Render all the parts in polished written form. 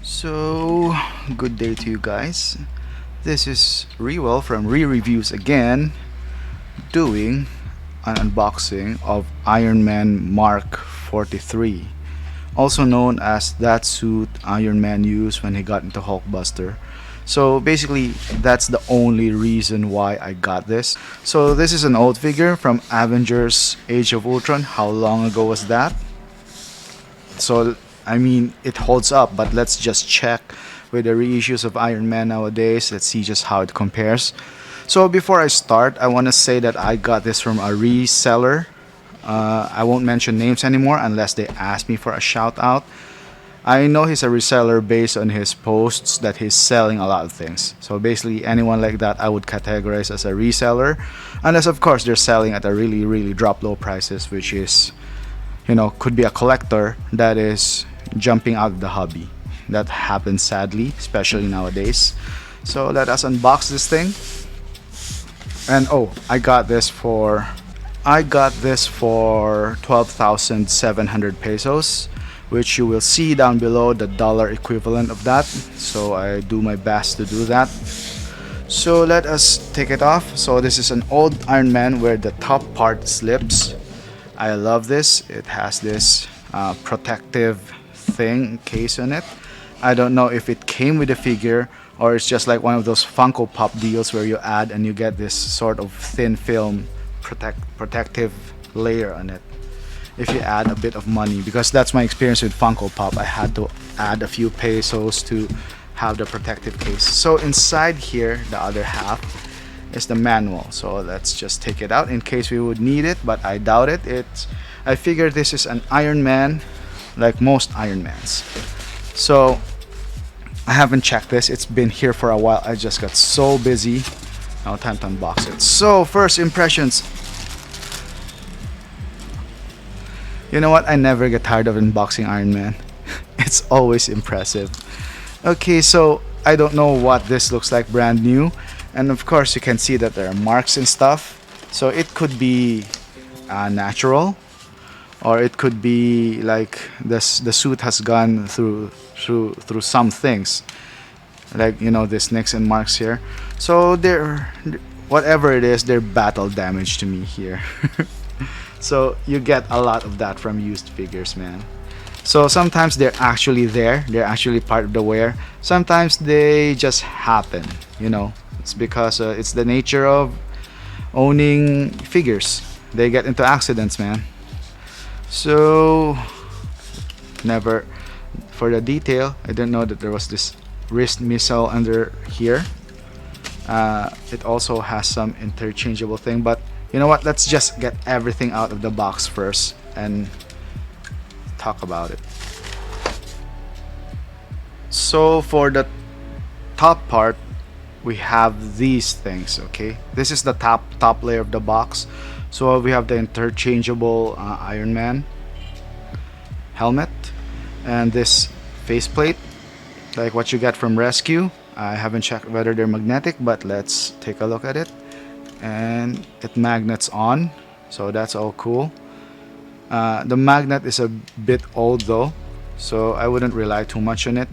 So, good day to you guys. This is Rewell from Reviews again, doing an unboxing of Iron Man Mark 43, also known as that suit Iron Man used when he got into Hulkbuster. So basically, that's the only reason why I got this. So this is an old figure from Avengers Age of Ultron. How long ago was that? So I mean, it holds up, but let's just check with the reissues of Iron Man nowadays. Let's see just how it compares. So before I start, I want to say that I got this from a reseller. I won't mention names anymore unless they ask me for a shout out. I know he's a reseller based on his posts that he's selling a lot of things. So basically, anyone like that I would categorize as a reseller, unless of course they're selling at a really drop low prices, which is, could be a collector that is jumping out of the hobby. That happens sadly, especially nowadays. So let us unbox this thing. And oh, I got this for 12,700 pesos, which you will see down below the dollar equivalent of that. So I do my best to do that. So let us take it off. So this is an old Iron Man where the top part slips. I love this. It has this protective thing case on it. I don't know if it came with the figure or it's just like one of those Funko Pop deals where you add and you get this sort of thin film protective layer on it if you add a bit of money, because that's my experience with Funko Pop. I had to add a few pesos to have the protective case. So inside here, the other half is the manual. So let's just take it out in case we would need it, but I doubt it. I figure this is an Iron Man, like most Iron Mans. So I haven't checked this. It's been here for a while. I just got so busy. Now time to unbox it. So first impressions. You know what? I never get tired of unboxing Iron Man. It's always impressive. Okay, so I don't know what this looks like brand new. And of course you can see that there are marks and stuff. So it could be natural, or it could be like the suit has gone through some things, like this nicks and marks here. So they're, whatever it is, they're battle damage to me here. So you get a lot of that from used figures, man. So sometimes they're actually there, they're actually part of the wear. Sometimes they just happen, it's because it's the nature of owning figures. They get into accidents, man. So never, for the detail, I didn't know that there was this wrist missile under here. It also has some interchangeable thing, but you know what, let's just get everything out of the box first and talk about it. So for the top part, we have these things. Okay, this is the top layer of the box. So we have the interchangeable Iron Man helmet and this faceplate, like what you get from Rescue. I haven't checked whether they're magnetic, but let's take a look at it. And it magnets on, so that's all cool. The magnet is a bit old though, so I wouldn't rely too much on it.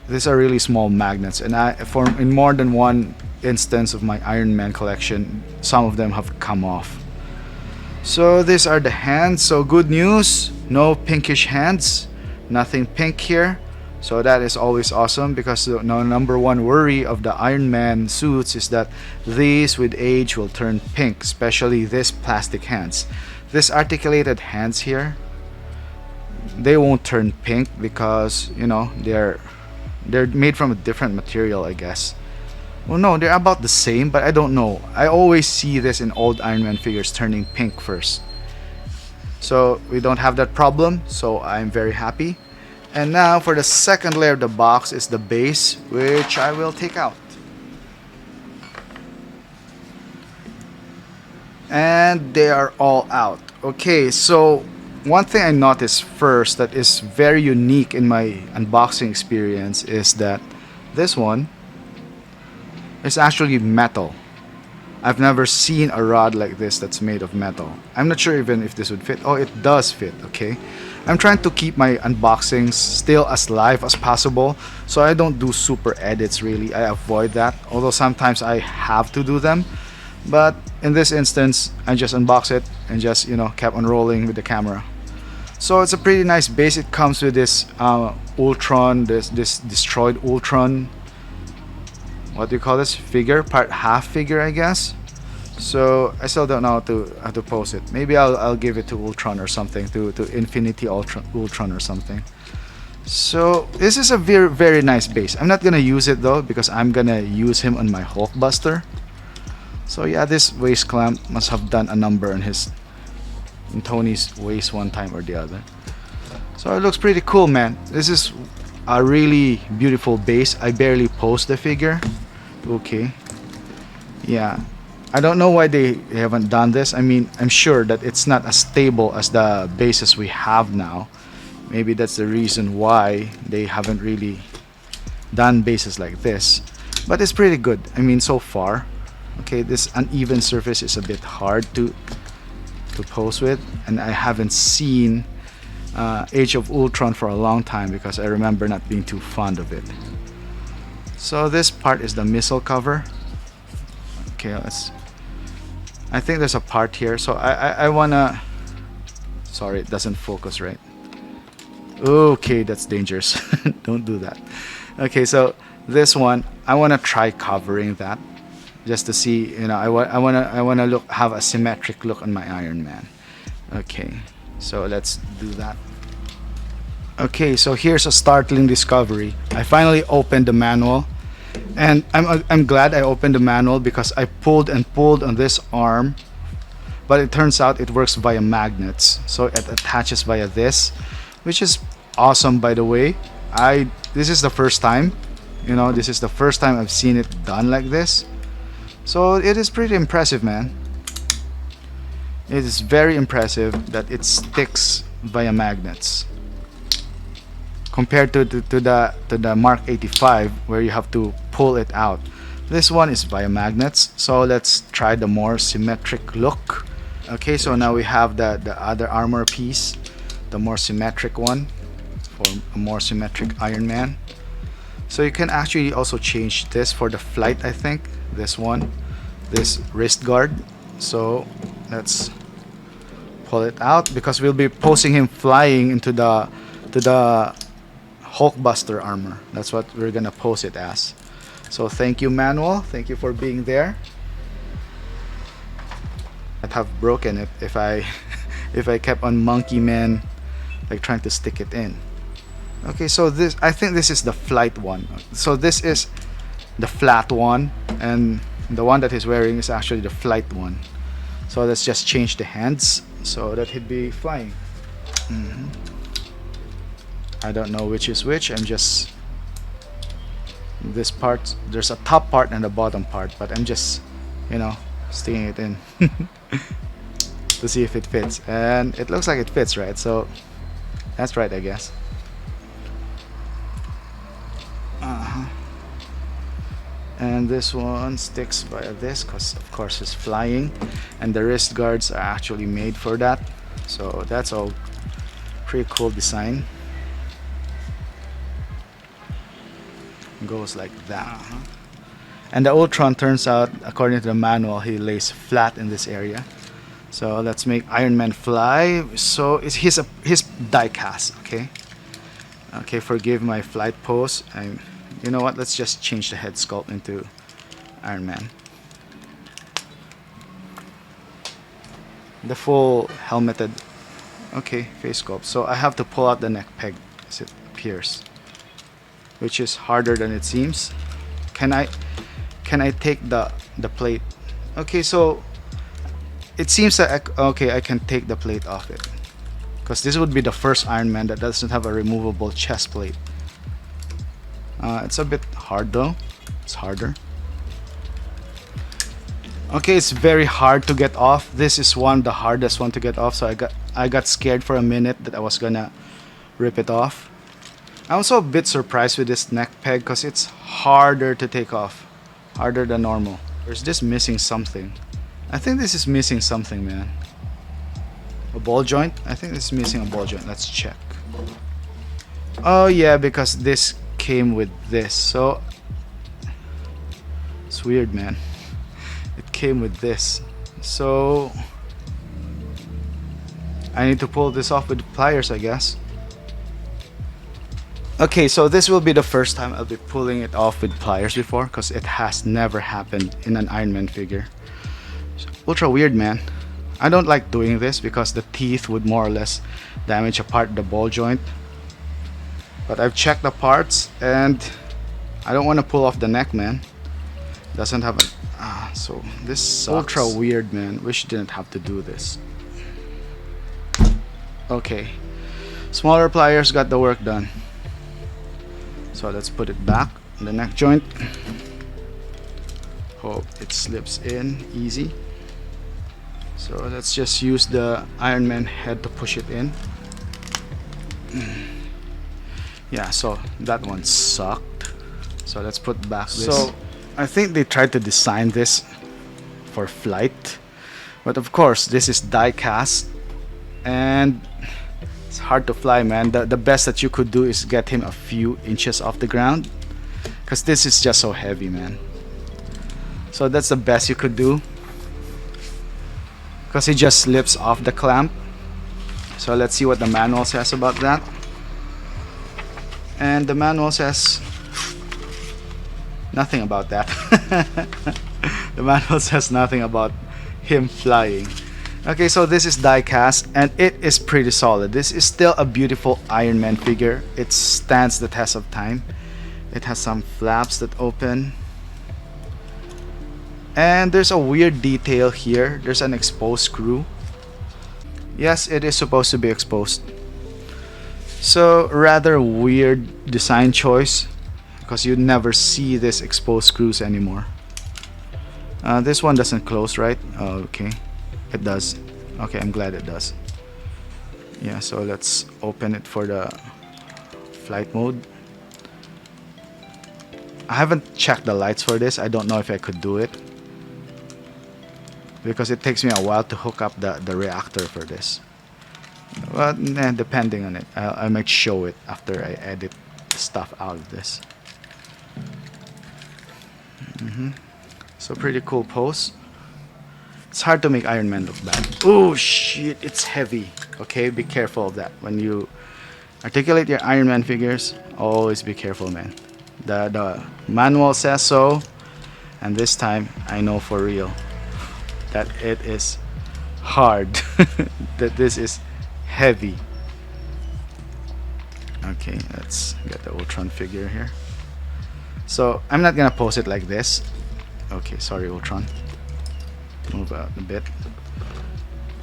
These are really small magnets, and in more than one instance of my Iron Man collection, some of them have come off. So these are the hands. So good news, no pinkish hands, nothing pink here. So that is always awesome, because the number one worry of the Iron Man suits is that these with age will turn pink, especially this plastic hands. This articulated hands here, they won't turn pink because they're made from a different material, I guess. Well, no, they're about the same, but I don't know. I always see this in old Iron Man figures turning pink first. So we don't have that problem, so I'm very happy. And now for the second layer of the box is the base, which I will take out. And they are all out. Okay, so one thing I noticed first that is very unique in my unboxing experience is that this one is actually metal. I've never seen a rod like this that's made of metal. I'm not sure even if this would fit. Oh, it does fit, okay. I'm trying to keep my unboxings still as live as possible, so I don't do super edits really. I avoid that, although sometimes I have to do them. But in this instance, I just unbox it and just, you know, kept on rolling with the camera. So it's a pretty nice base. It comes with this Ultron, this destroyed Ultron. What do you call this figure? Part half figure, I guess. So I still don't know how to pose it. Maybe I'll give it to Ultron or something, to Infinity Ultron or something. So this is a very nice base. I'm not gonna use it though because I'm gonna use him on my Hulkbuster. So yeah, this waist clamp must have done a number on Tony's waist one time or the other. So it looks pretty cool, man. This is a really beautiful base. I barely posed the figure. Okay. Yeah. I don't know why they haven't done this. I mean, I'm sure that it's not as stable as the bases we have now. Maybe that's the reason why they haven't really done bases like this. But it's pretty good. I mean, so far. Okay, this uneven surface is a bit hard to pose with, and I haven't seen Age of Ultron for a long time because I remember not being too fond of it. So this part is the missile cover. Okay, I think there's a part here, so I wanna, sorry, it doesn't focus right. Okay, that's dangerous. Don't do that. Okay, so this one I wanna try covering that just to see, you know, I wanna have a symmetric look on my Iron Man. Okay, so let's do that. Okay, so here's a startling discovery. I finally opened the manual, and I'm glad I opened the manual because I pulled and pulled on this arm, but it turns out it works via magnets, so it attaches via this, which is awesome, by the way. This is the first time, you know, this is the first time I've seen it done like this. So it is pretty impressive, man. It is very impressive that it sticks via magnets compared to the Mark 85 where you have to pull it out. This one is via magnets. So let's try the more symmetric look. Okay, so now we have the other armor piece, the more symmetric one, for a more symmetric Iron Man. So you can actually also change this for the flight, I think. This one, this wrist guard. So let's pull it out because we'll be posing him flying into the Hulkbuster armor. That's what we're gonna pose it as. So thank you, manual. Thank you for being there. I'd have broken it if I if I kept on Monkey Man like trying to stick it in. Okay, so this, I think this is the flight one. So this is the flat one, and the one that he's wearing is actually the flight one. So let's just change the hands so that he'd be flying. I don't know which is which. I'm just, this part, there's a top part and a bottom part, but I'm just, you know, sticking it in to see if it fits, and it looks like it fits, right? So that's right, I guess. And this one sticks via this because of course it's flying, and the wrist guards are actually made for that. So that's all pretty cool design. Goes like that. And the Ultron, turns out, according to the manual, he lays flat in this area. So let's make Iron Man fly. So it's his die cast. Okay, forgive my flight pose. You know what, let's just change the head sculpt into Iron Man. The full helmeted, okay, face sculpt. So I have to pull out the neck peg as it appears, which is harder than it seems. Can I take the plate? Okay, so it seems that I can take the plate off it, because this would be the first Iron Man that doesn't have a removable chest plate. It's a bit hard though. It's harder. Okay, it's very hard to get off. This is the hardest one to get off. So I got scared for a minute that I was gonna rip it off. I'm also a bit surprised with this neck peg because it's harder to take off, harder than normal. There's this missing something. I think this is missing something, man. a ball joint. I think it's missing a ball joint. Let's check. Oh yeah, because this came with this, so it's weird, man. It came with this, so I need to pull this off with pliers, I guess. Okay, so this will be the first time I'll be pulling it off with pliers before, because it has never happened in an Iron Man figure. Ultra weird, man. I don't like doing this because the teeth would more or less damage apart the ball joint. But I've checked the parts and I don't want to pull off the neck, man. Doesn't have a... so this sucks. Ultra weird, man. Wish you didn't have to do this. Okay. Smaller pliers got the work done. So let's put it back in the neck joint. Hope it slips in easy. So let's just use the Iron Man head to push it in. Yeah, so that one sucked. So let's put back this. So I think they tried to design this for flight, but of course this is die cast and it's hard to fly, man. The best that you could do is get him a few inches off the ground, because this is just so heavy, man. So that's the best you could do, because he just slips off the clamp. So let's see what the manual says about that. And the manual says nothing about that. The manual says nothing about him flying. Okay, so this is die cast and it is pretty solid. This is still a beautiful Iron Man figure. It stands the test of time. It has some flaps that open. And there's a weird detail here. There's an exposed screw. Yes, it is supposed to be exposed. So rather weird design choice, because you never see this exposed screws anymore. This one doesn't close, right? Oh, okay, it does. Okay, I'm glad it does. Yeah, so let's open it for the flight mode. I haven't checked the lights for this. I don't know if I could do it, because it takes me a while to hook up the reactor for this. But depending on it, I might show it after I edit stuff out of this. So pretty cool pose. It's hard to make Iron Man look bad. Oh shit, it's heavy. Okay, be careful of that. When you articulate your Iron Man figures, always be careful, man. The manual says so, and this time I know for real that it is hard. That this is heavy. Okay, let's get the Ultron figure here. So I'm not gonna pose it like this. Okay, sorry Ultron. Move out a bit.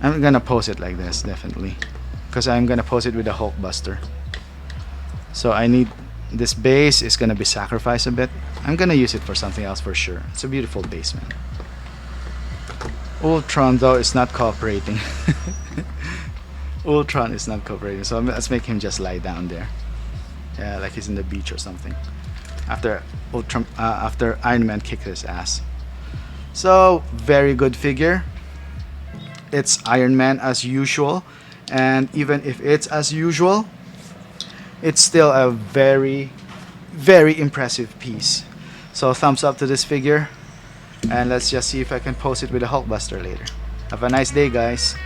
I'm gonna pose it like this, definitely, because I'm gonna pose it with a Hulkbuster. So I need this base is gonna be sacrificed a bit. I'm gonna use it for something else for sure. It's a beautiful base, man. Ultron though is not cooperating. Ultron is not cooperating, so let's make him just lie down there. Yeah, like he's in the beach or something. After after Iron Man kicked his ass. So very good figure. It's Iron Man as usual, and even if it's as usual, it's still a very, very impressive piece. So thumbs up to this figure, and let's just see if I can post it with a Hulkbuster later. Have a nice day, guys.